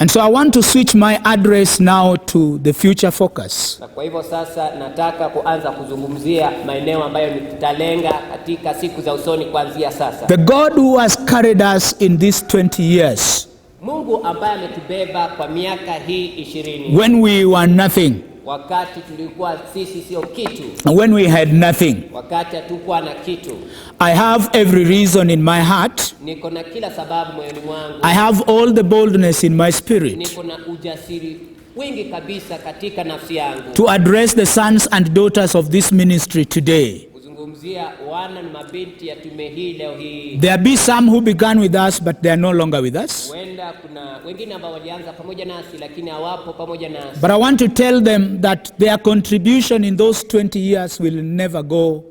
And so I want to switch my address now to the future focus. Na kwa hivyo sasa nataka kuanza kuzungumzia maeneo ambayo nitalenga katika siku za usoni kuanzia sasa. The God who has carried us in these 20 years. Mungu ambaye ametubeba kwa miaka hii 20. When we were nothing. Wakati tulikuwa sisi sio kitu. When we had nothing. Wakati hatukuwa na kitu. I have every reason in my heart. Niko na kila sababu moyoni mwangu. I have all the boldness in my spirit. Niko na ujasiri wingi kabisa katika nafsi yangu. To address the sons and daughters of this ministry today. Kuzungumzia wana na mabinti ya tume hii leo hii. There be some who began with us but they are no longer with us. Huenda kuna wengine ambao walianza pamoja nasi lakini hawapo pamoja nasi. But I want to tell them that their contribution in those 20 years will never go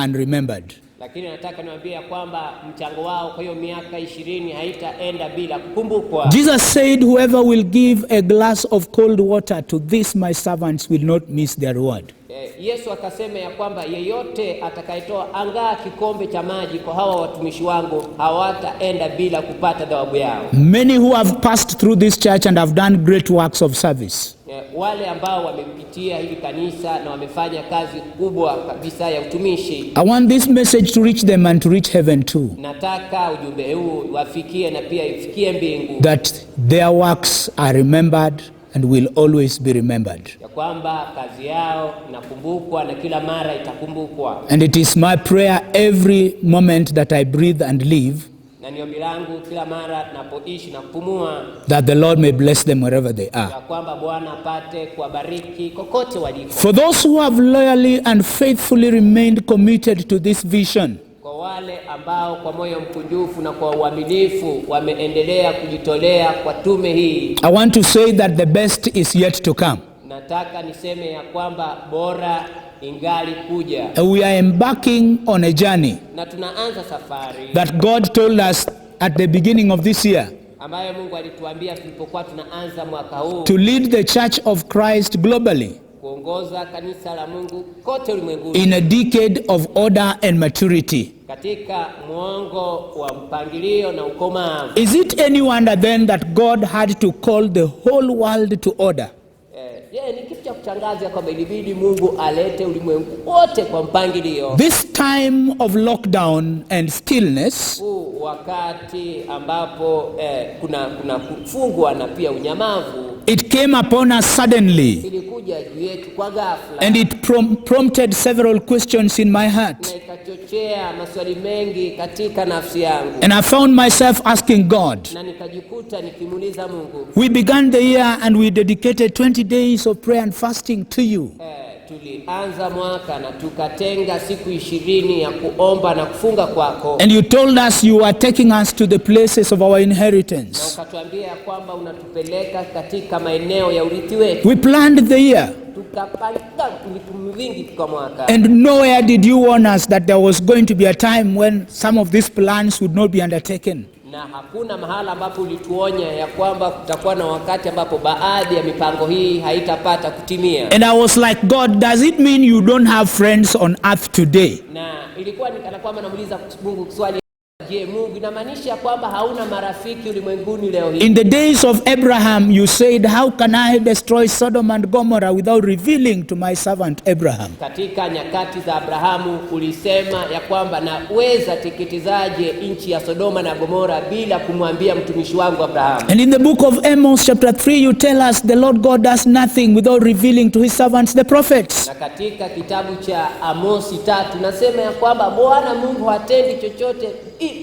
unremembered. Lakini nataka niwaambie kwamba mchango wao kwa hiyo miaka 20 haitaenda bila kukumbukwa. Jesus said, whoever will give a glass of cold water to these my servants will not miss their reward. Yesu akasema ya kwamba yeyote atakayetoa angaa kikombe cha maji kwa hawa watumishi wangu hawataenda bila kupata thawabu yao. Many who have passed through this church and have done great works of service. Wale ambao wamepitia hili kanisa na wamefanya kazi kubwa kabisa ya utumishi. I want this message to reach them and to reach heaven too. Nataka ujumbe huu wafikie na pia ifikie mbingu. That their works are remembered and will always be remembered. Ya kwamba kazi yao inakumbukwa na kila mara itakumbukwa. And it is my prayer every moment that I breathe and live. Na ni ombi langu kila mara napoishi na kupumua. That the Lord may bless them wherever they are. Ya kwamba Bwana apate kuwabariki kokote waliko. For those who have loyally and faithfully remained committed to this vision. Kwa wale ambao kwa moyo mkunjufu na kwa uaminifu wameendelea kujitolea kwa tume hii. I want to say that the best is yet to come. Nataka niseme ya kwamba bora ingali kuja. We are embarking on a journey. Na tunaanza safari. That God told us at the beginning of this year. Ambayo Mungu alituambia tulipokuwa tunaanza mwaka huu. To lead the Church of Christ globally. Kuongoza kanisa la Mungu kote ulimwenguni. In a decade of order and maturity. Katika muongo wa mpangilio na ukomavu. Is it any wonder then that God had to call the whole world to order? Ni kitu cha kutangaza kwamba ilibidi Mungu alete ulimwengu wote kwa mpangilio. This time of lockdown and stillness. Wakati ambapo kuna kufungwa na pia unyamavu. It came upon us suddenly. Ilikuja juu yetu kwa ghafla. And it prompted several questions in my heart. Na ikachochea maswali mengi katika nafsi yangu. And I found myself asking God. Na nikajikuta nikimuuliza Mungu. We began the year and we dedicated 20 days of prayer and fasting to you. Tulianza mwaka na tukatenga siku 20 ya kuomba na kufunga kwako. And you told us you are taking us to the places of our inheritance. Na ukatuambia kwamba unatupeleka katika maeneo ya urithi wetu. We planned the year. Tukapanga vitu vingi kwa mwaka. And nowhere did you warn us that there was going to be a time when some of these plans would not be undertaken. Na hakuna mahala ambapo ulituonya ya kwamba kutakuwa na wakati ambapo baadhi ya mipango hii haitapata kutimia. And I was like, God, does it mean you don't have friends on earth today? Na ilikuwa nikana kwamba namuuliza Mungu swali, je, Mungu inamaanisha kwamba hauna marafiki ulimwenguni leo hii? In the days of Abraham you said, how can I destroy Sodom and Gomorrah without revealing to my servant Abraham? Katika nyakati za Abrahamu ulisema ya kwamba naweza teketizaje nchi ya Sodoma na Gomora bila kumwambia mtumishi wangu Abrahamu. And in the book of Amos chapter 3 you tell us the Lord God does nothing without revealing to his servants the prophets. Na katika kitabu cha Amosi 3 nasema ya kwamba Bwana Mungu hatendi chochote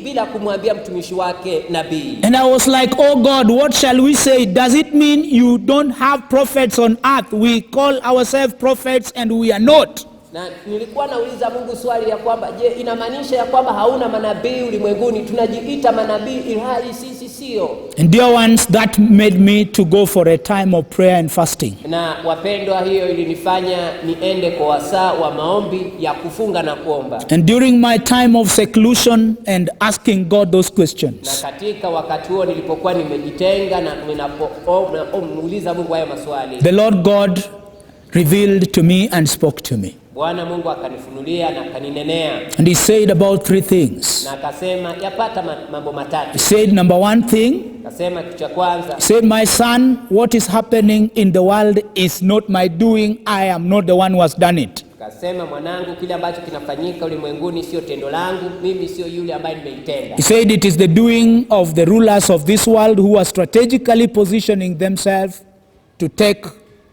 bila kumwambia mtumishi wake nabii. And I was like, oh God, what shall we say? Does it mean you don't have prophets on earth? We call ourselves prophets and we are not. Na nilikuwa nauliza Mungu swali ya kwamba je, inamaanisha ya kwamba hauna manabii ulimwenguni? Tunajiita manabii ilhali sisi sio. And dear ones, that made me to go for a time of prayer and fasting. Na wapendwa, hiyo ilinifanya niende kwa wasaa wa maombi ya kufunga na kuomba. And during my time of seclusion and asking God those questions. Na katika wakati huo nilipokuwa nimejitenga na ninapomuuliza Mungu hayo maswali. The Lord God revealed to me and spoke to me. Bwana Mungu akanifunulia na akaninenea. And he said about 3 things. Na akasema yapata mambo matatu. He said, number 1 thing, Akasema kitu cha kwanza, He said, my son, what is happening in the world is not my doing. I am not the one who has done it. akasema mwanangu, kile ambacho kinafanyika ulimwenguni sio tendo langu, mimi sio yule ambaye nimeitenda. He said it is the doing of the rulers of this world who are strategically positioning themselves to take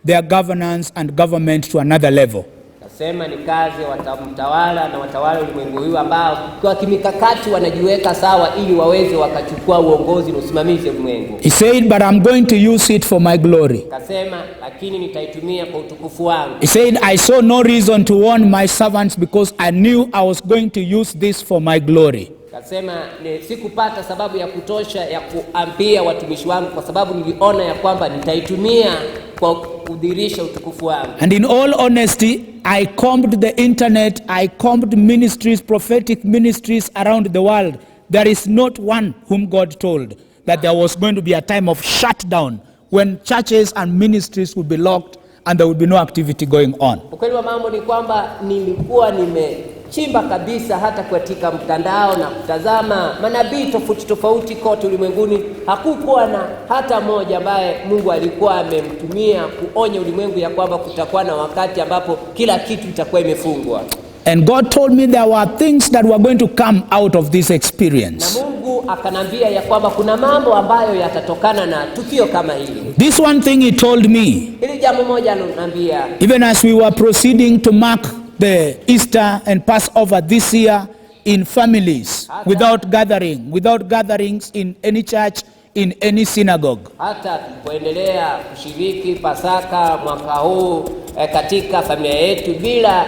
their governance and government to another level. Akasema ni kazi watamtawala na watawala ulimwengu huu ambao kwa kimikakati wanajiweka sawa ili waweze wakachukua uongozi na usimamizi ulimwengu. He said, but I'm going to use it for my glory. Akasema lakini nitaitumia kwa utukufu wangu. He said, I saw no reason to warn my servants because I knew I was going to use this for my glory. Akasema sikupata sababu ya kutosha ya kuambia watumishi wangu kwa sababu niliona ya kwamba nitaitumia kwa kudhihirisha utukufu wangu. And in all honesty, I combed the internet, I combed ministries, prophetic ministries around the world. There is not one whom God told that there was going to be a time of shutdown when churches and ministries would be locked and there would be no activity going on. Ukweli wa mambo ni kwamba nilikuwa nimechimba kabisa hata katika mtandao na kutazama manabii tofauti kote ulimwenguni. Hakukuwa na hata mmoja ambaye Mungu alikuwa amemtumia kuonya ulimwengu ya kwamba kutakuwa na wakati ambapo kila kitu itakuwa imefungwa. And God told me there were things that were going to come out of this experience. Na Mungu akanambia ya kwamba kuna mambo ambayo yatatokana na tukio kama hili. This one thing he told me, Hili jambo moja ananiambia, even as we were proceeding to mark the Easter and Passover this year in families, without gatherings in any church, in any synagogue. hata tulipoendelea kushiriki Pasaka mwaka huu katika familia yetu bila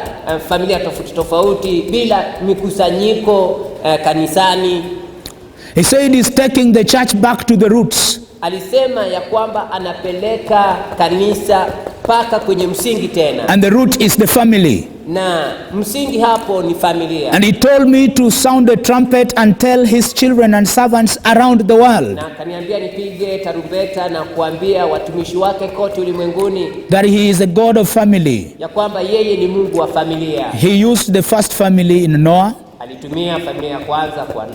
familia tofauti bila mikusanyiko kanisani. He said he's taking the church back to the roots. Alisema ya kwamba anapeleka kanisa mpaka kwenye msingi tena, And the root is the family. na msingi hapo ni familia. And he told me to sound the trumpet and tell his children and servants around the world Na akaniambia nipige tarumbeta na kuambia watumishi wake kote ulimwenguni that he is a God of family. ya kwamba yeye ni Mungu wa familia. He used the first family in Noah, Alitumia familia ya kwanza kwa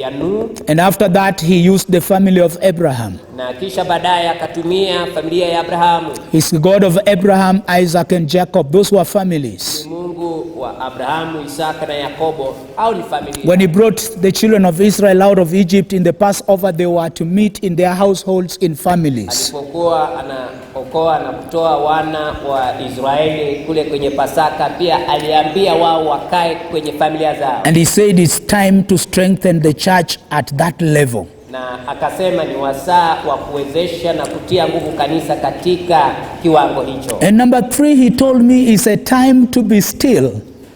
ya Nuhu, and after that he used the family of Abraham. na kisha baadaye akatumia familia ya Abrahamu. He's the God of Abraham, Isaac and Jacob. Those were families. Ni Mungu wa Abrahamu, Isaka na Yakobo, au ni familia. When he brought the children of Israel out of Egypt in the Passover, they were to meet in their households in families. Alipokuwa anaokoa na kutoa wana wa Israeli kule kwenye Pasaka, pia aliambia wao wakae kwenye familia zao. And he said it's time to strengthen the church at that level. Na akasema ni wasaa wa kuwezesha na kutia nguvu kanisa katika kiwango hicho. And number 3, he told me it's a time to be still,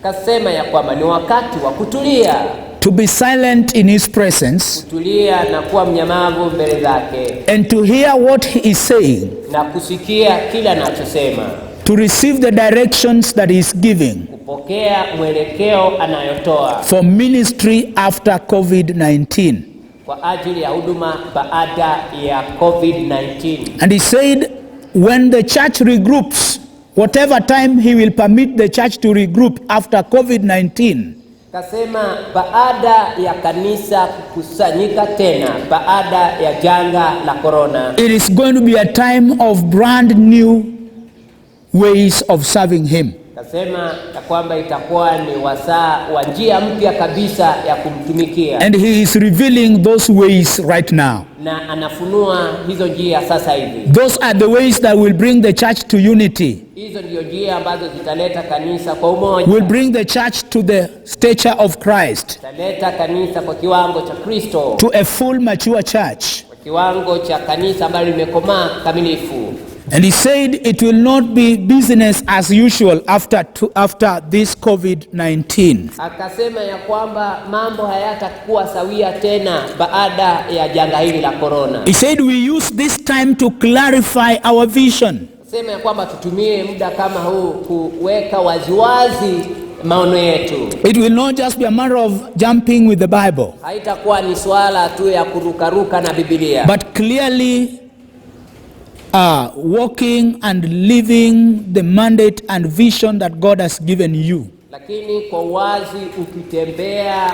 Akasema ya kwamba ni wakati wa kutulia, to be silent in his presence, kutulia na kuwa mnyamavu mbele zake, and to hear what he is saying, na kusikia kila anachosema, to receive the directions that he is giving kupokea mwelekeo anayotoa for ministry after COVID-19. kwa ajili ya huduma baada ya COVID-19. And he said when the church regroups, whatever time he will permit the church to regroup after COVID-19, Kasema baada ya kanisa kukusanyika tena baada ya janga la corona, it is going to be a time of brand new ways of serving him. kasema ya kwamba itakuwa ni wasaa wa njia mpya kabisa ya kumtumikia, And he is revealing those ways right now. na anafunua hizo njia sasa hivi. Those are the ways that will bring the church to unity, Hizo ndio njia ambazo zitaleta kanisa kwa umoja, will bring the church to the stature of Christ, zitaleta kanisa kwa kiwango cha Kristo, to a full mature church. kwa kiwango cha kanisa ambalo limekomaa kamilifu. And he said it will not be business as usual after this COVID-19. Akasema ya kwamba mambo hayatakuwa sawia tena baada ya janga hili la corona. He said we use this time to clarify our vision. Sema ya kwamba tutumie muda kama huu kuweka waziwazi maono yetu. It will not just be a matter of jumping with the Bible, Haitakuwa ni swala tu ya kurukaruka na Biblia, but clearly walking and living the mandate and vision that God has given you. lakini kwa wazi ukitembea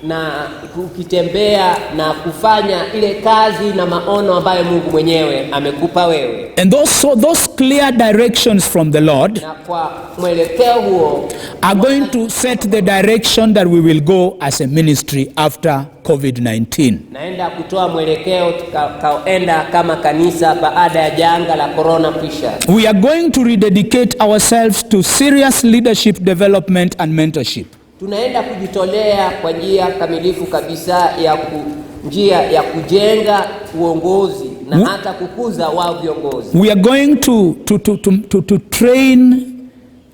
na ukitembea na kufanya ile kazi na maono ambayo Mungu mwenyewe amekupa wewe. And those clear directions from the Lord Na kwa mwelekeo huo are going to set the direction that we will go as a ministry after COVID-19. naenda kutoa mwelekeo tukaenda kama kanisa baada ya janga la corona kisha. We are going to rededicate ourselves to serious leadership development and mentorship. Tunaenda kujitolea kwa njia kamilifu kabisa njia ya kujenga uongozi na hata kukuza wao viongozi. We are going to train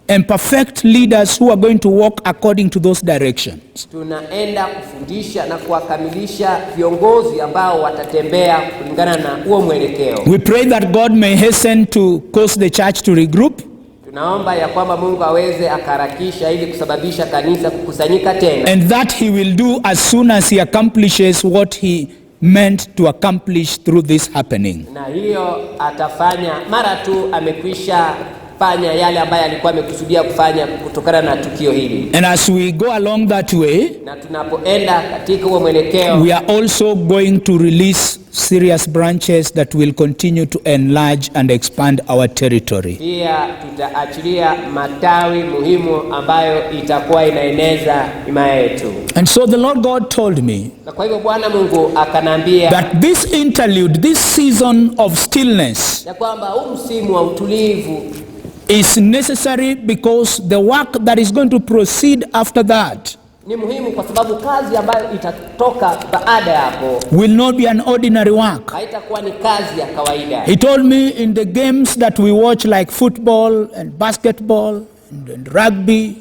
and perfect leaders who are going to walk according to those directions. Tunaenda kufundisha na kuwakamilisha viongozi ambao watatembea kulingana na huo mwelekeo. We pray that God may hasten to cause the church to regroup. Tunaomba ya kwamba Mungu aweze akaharakisha ili kusababisha kanisa kukusanyika tena. And that he will do as soon as he accomplishes what he meant to accomplish through this happening. Na hiyo atafanya mara tu amekwisha fanya yale ambayo alikuwa amekusudia kufanya kutokana na tukio hili. And as we go along that way, Na tunapoenda katika huo mwelekeo, we are also going to release serious branches that will continue to enlarge and expand our territory. pia tutaachilia matawi muhimu ambayo itakuwa inaeneza himaya yetu. And so the Lord God told me Na kwa hivyo Bwana Mungu akanambia that this interlude, this season of stillness ya kwamba huu msimu wa utulivu is necessary because the work that is going to proceed after that ni muhimu kwa sababu kazi ambayo itatoka baada ya hapo will not be an ordinary work. haitakuwa ni kazi ya kawaida. He told me in the games that we watch like football and basketball and rugby,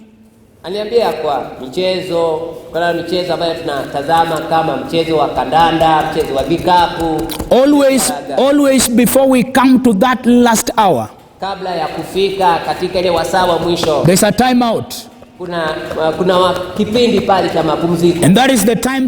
Aliambia kwa michezo, kwa michezo ambayo tunatazama kama mchezo wa kandanda, mchezo wa vikapu, always before we come to that last hour, kabla ya kufika katika ile wasaa wa mwisho, there's a time out. kuna kipindi pale cha mapumziko. And that is the time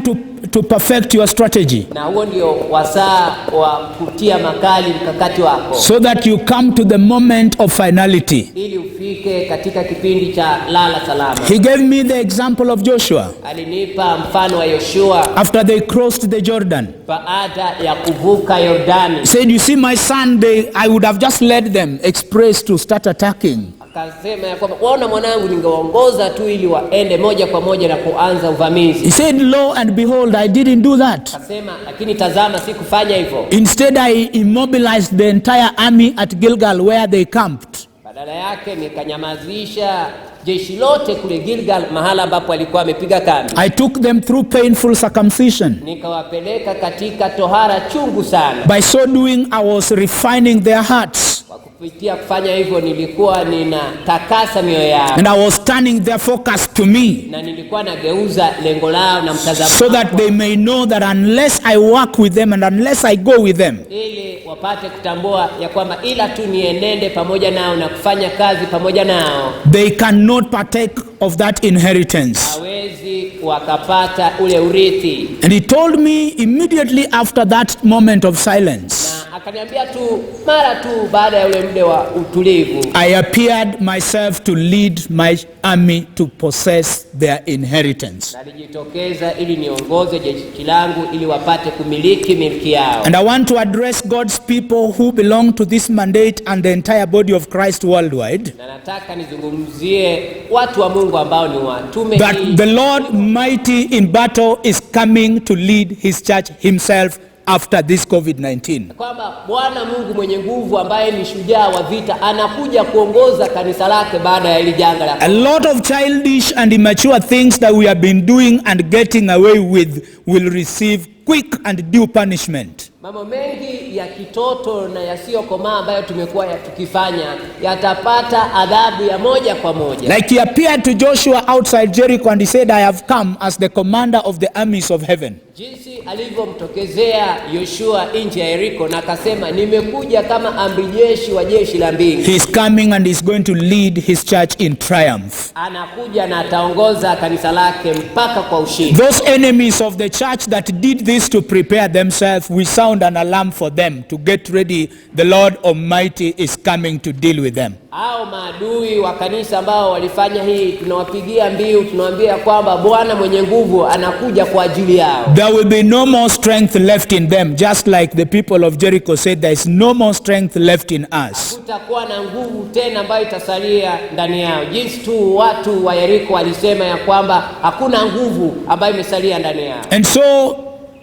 to perfect your strategy, Na huo ndio wasaa wa kutia makali mkakati wako, so that you come to the moment of finality. ili ufike katika kipindi cha lala salama. He gave me the example of Joshua Alinipa mfano wa Yoshua after they crossed the Jordan. baada ya kuvuka Yordani. He said, you see my son, I would have just led them express to start attacking. Akasema ya kwamba waona mwanangu, ningewaongoza tu ili waende moja kwa moja na kuanza uvamizi. He said, lo and behold, I didn't do that. Akasema lakini tazama, sikufanya hivyo. Instead, I immobilized the entire army at Gilgal where they camped. Badala yake nikanyamazisha jeshi lote kule Gilgal, mahala ambapo alikuwa amepiga kambi. I took them through painful circumcision. Nikawapeleka katika tohara chungu sana. By so doing, I was refining their hearts. Kwa kupitia kufanya hivyo, nilikuwa ninatakasa mioyo yao, And I was turning their focus to me, na nilikuwa nageuza lengo lao na mtazamo so that they may know that unless I work with them and unless I go with them, ili wapate kutambua ya kwamba ila tu nienende pamoja nao na kufanya kazi pamoja nao, they cannot partake of that inheritance. hawezi wakapata ule urithi. And he told me immediately after that moment of silence, Na akaniambia tu mara tu baada ya ule muda wa utulivu, I appeared myself to lead my army to possess their inheritance. nalijitokeza ili niongoze jeshi langu ili wapate kumiliki milki yao. And I want to address God's people who belong to this mandate and the entire body of Christ worldwide, Na nataka nizungumzie watu wa Mungu ambao ni watume that hii, the Lord mighty in battle is coming to lead his church himself after this COVID-19. kwamba Bwana Mungu mwenye nguvu ambaye ni shujaa wa vita anakuja kuongoza kanisa lake baada ya hili janga la A lot of childish and immature things that we have been doing and getting away with will receive quick and due punishment. Mambo mengi ya kitoto na yasiyokomaa ambayo tumekuwa tukifanya yatapata adhabu ya moja kwa moja. Like he appeared to Joshua outside Jericho and he said, I have come as the commander of the armies of heaven. Jinsi alivyomtokezea Yoshua nje ya Yeriko na akasema, nimekuja kama amri jeshi wa jeshi la mbingu. He is coming and is going to lead his church in triumph. Anakuja na ataongoza kanisa lake mpaka kwa ushindi. Those enemies of the church that did this to prepare themselves, we sound sound an alarm for them to get ready. The Lord Almighty is coming to deal with them. Hao maadui wa kanisa ambao walifanya hii, tunawapigia mbiu, tunawaambia kwamba Bwana mwenye nguvu anakuja kwa ajili yao. There will be no more strength left in them, just like the people of Jericho said, there is no more strength left in us. Hakutakuwa na nguvu tena ambayo itasalia ndani yao, jinsi tu watu wa Yeriko walisema ya kwamba hakuna nguvu ambayo imesalia ndani yao. And so,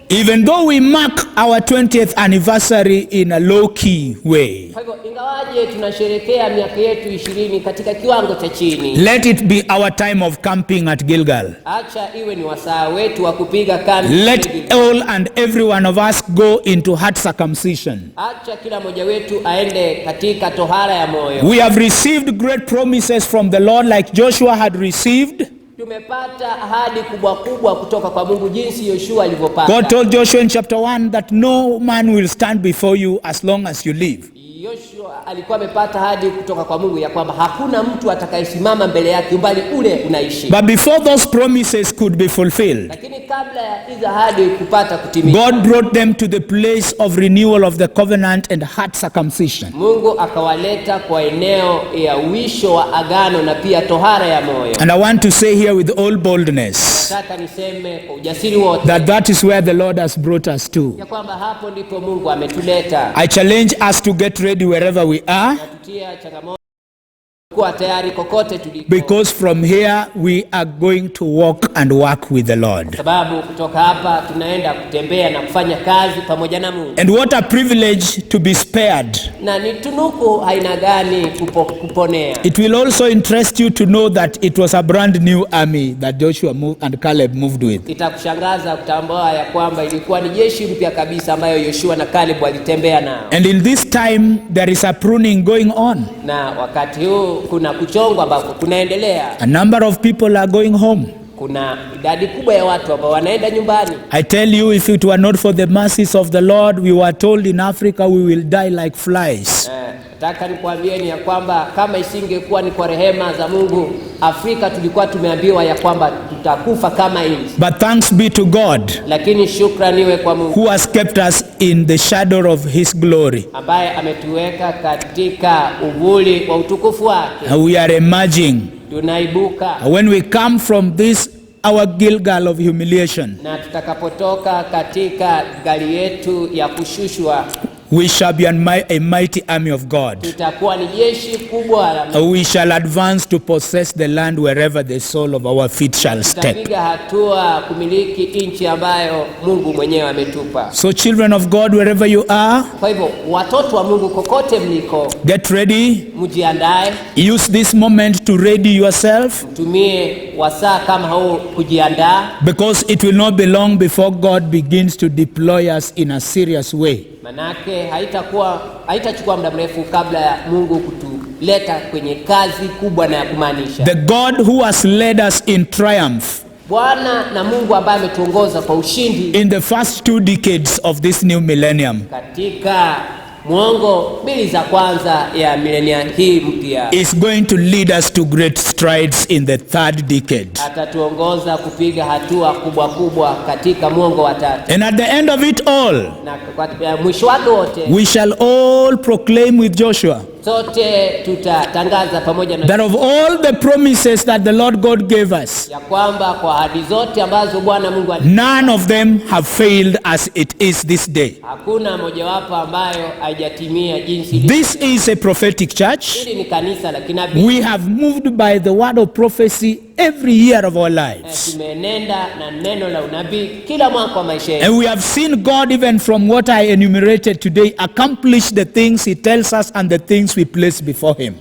even though we mark our 20th anniversary in a low-key way, Kwa hivyo ingawaje tunasherehekea miaka yetu 20 katika kiwango cha chini, let it be our time of camping at Gilgal. acha iwe ni wasaa wetu wa kupiga kambi. Let all and every one of us go into heart circumcision. Acha kila mmoja wetu aende katika tohara ya moyo. We have received great promises from the Lord like Joshua had received. Tumepata ahadi kubwa kubwa kutoka kwa Mungu jinsi Yoshua alivyopata. God told Joshua in chapter 1 that no man will stand before you as long as you live. Yoshua alikuwa amepata ahadi kutoka kwa Mungu ya kwamba hakuna mtu atakayesimama mbele yake umbali ule unaishi. But before those promises could be fulfilled, Lakini kabla ya hizo ahadi kupata kutimia, God brought them to the place of renewal of the covenant and heart circumcision. Mungu akawaleta kwa eneo ya uisho wa agano na pia tohara ya moyo. And I want to say here with all boldness Nataka niseme kwa ujasiri wote that is where the Lord has brought us to. ya kwamba hapo ndipo Mungu ametuleta. I challenge us to get ready wherever we are, Natutia changamoto kuwa tayari kokote tuliko, because from here we are going to walk and work with the Lord. sababu kutoka hapa tunaenda kutembea na kufanya kazi pamoja na Mungu. And what a privilege to be spared. Na ni tunuku aina gani kuponea. It will also interest you to know that it was a brand new army that Joshua and Caleb moved with. Itakushangaza kutambua ya kwamba ilikuwa ni jeshi mpya kabisa ambayo Yoshua na Caleb walitembea nao. And in this time there is a pruning going on. Na wakati huu kuna kuchongwa ambako kunaendelea. A number of people are going home. Kuna idadi kubwa ya watu ambao wanaenda nyumbani. I tell you, if it were not for the mercies of the Lord, we were told in Africa we will die like flies. Nataka nikwambieni ya kwamba kama isingekuwa ni kwa rehema za Mungu, Afrika tulikuwa tumeambiwa ya kwamba tutakufa kama inzi. But thanks be to God, Lakini shukrani iwe kwa Mungu who has kept us in the shadow of his glory. ambaye ametuweka katika uvuli wa utukufu wake. We are emerging. Tunaibuka. When we come from this, our Gilgal of humiliation, Na tutakapotoka katika gari yetu ya kushushwa, we shall be a mighty army of God. tutakuwa ni jeshi kubwa la Mungu. We shall advance to possess the land wherever the sole of our feet shall step. Tutapiga hatua kumiliki nchi ambayo Mungu mwenyewe ametupa. So children of God, wherever you are, Kwa hivyo watoto wa Mungu kokote mliko, get ready. mjiandae, Use this moment to ready yourself, tumie wasaa kama huu kujiandaa, because it will not be long before God begins to deploy us in a serious way. manake haitachukua muda mrefu kabla ya Mungu kutuleta kwenye kazi kubwa na ya kumaanisha. The God who has led us in triumph Bwana na Mungu ambaye ametuongoza kwa ushindi in the first 2 decades of this new millennium katika mwongo 2 za kwanza ya milenia hii mpya, is going to lead us to great strides in the 3rd decade. atatuongoza kupiga hatua kubwa kubwa katika mwongo wa 3. And at the end of it all, Na kwa mwisho wake wote we shall all proclaim with Joshua sote tutatangaza pamoja na that of all the promises that the Lord God gave us, ya kwamba kwa ahadi zote ambazo Bwana Mungu none of them have failed as it is this day. hakuna mojawapo ambayo haijatimia jinsi ilivyo. This is a prophetic church. Hili ni kanisa la kinabii. We have moved by the word of prophecy every year of our lives. Tumenenda na neno la unabii kila mwaka wa maisha yetu. And we have seen God, even from what I enumerated today, accomplish the things he tells us and the things we place before him.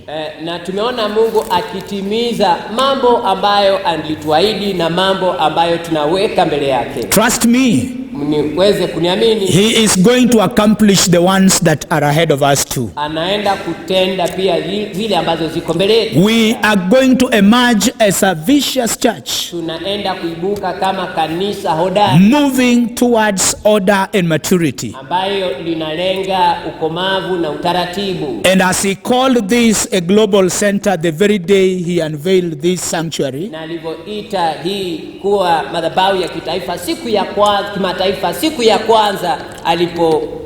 Na tumeona Mungu akitimiza mambo ambayo alituahidi na mambo ambayo tunaweka mbele yake. Trust me, Niweze kuniamini, he is going to accomplish the ones that are ahead of us too. anaenda kutenda pia zile ambazo ziko mbele yetu. We are going to emerge as a vicious church, Tunaenda kuibuka kama kanisa hodari moving towards order and maturity. ambayo linalenga ukomavu na utaratibu. And as he called this a global center the very day he unveiled this sanctuary, Na alivyoita hii kuwa madhabahu ya kitaifa siku ya kwanza, kimataifa siku ya kwanza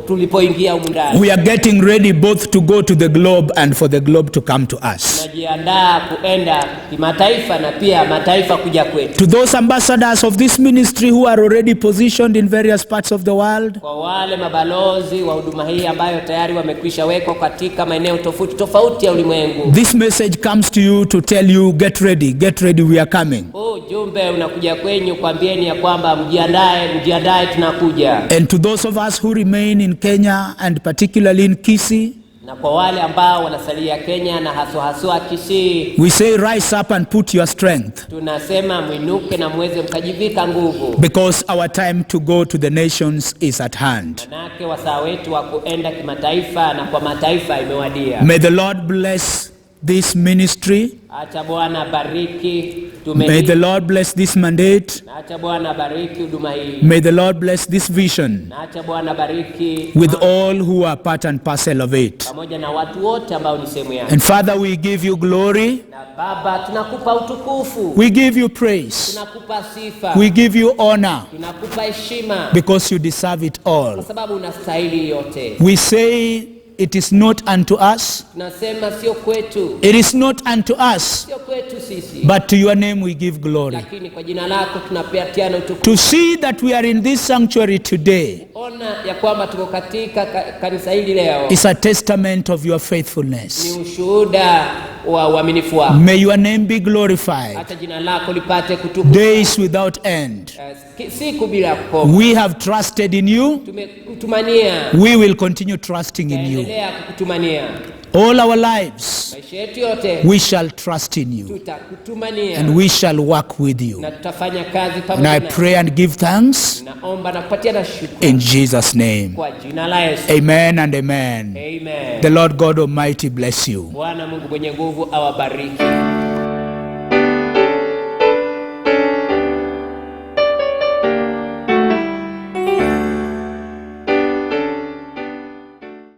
tulipoingia humu ndani. We are getting ready both to go to the globe and for the globe to come to us. Tunajiandaa kuenda kimataifa na pia mataifa kuja kwetu. To those ambassadors of this ministry who are already positioned in various parts of the world, kwa wale mabalozi wa huduma hii ambayo tayari wamekwisha wekwa katika maeneo tofauti ya ulimwengu, this message comes to you to tell you, get ready, we are coming. Ujumbe unakuja kwenyu kuambieni ya kwamba mjiandae tunakuja. And to those of us who remain in Kenya and particularly in Kisii, na kwa wale ambao wanasalia Kenya na haswa Kisii, we say rise up and put your strength, tunasema mwinuke na muweze mkajivika nguvu, because our time to go to the nations is at hand. manake wasaa wetu wa kuenda kimataifa na kwa mataifa imewadia. May the Lord bless this ministry. Acha Bwana bariki May the Lord bless this mandate. Acha Bwana bariki huduma hii. May the Lord bless this vision Acha Bwana bariki with all who are part and parcel of it. pamoja na watu wote ambao ni sehemu yake. And Father, we give you glory. Na Baba, tunakupa utukufu. We give you praise. Tunakupa sifa. We give you honor, Tunakupa heshima. because you deserve it all. Kwa sababu unastahili yote. We say it is not unto us. Tunasema sio kwetu. It is not unto us, Sio kwetu sisi. but to your name we give glory. Lakini kwa jina lako tunapatiana utukufu. To see that we are in this sanctuary today Ona ya kwamba tuko katika kanisa hili leo is a testament of your ni faithfulness. ushuhuda wa uaminifu wako. May your name be glorified. Hata jina lako lipate kutukuzwa. Days without end. Siku bila kukoma. We have trusted in you. Tumekutumania. We will continue trusting in you. Endelea kukutumania. All our lives Maisha yetu yote we shall trust in you, tutakutumania. and we shall work with you. Na tutafanya kazi And pamoja I nawe. pray and give thanks Naomba na kupatia na shukrani in Jesus' name. kwa jina la Yesu. Amen and amen. Amen. The Lord God Almighty bless you. Bwana Mungu mwenye nguvu awabariki.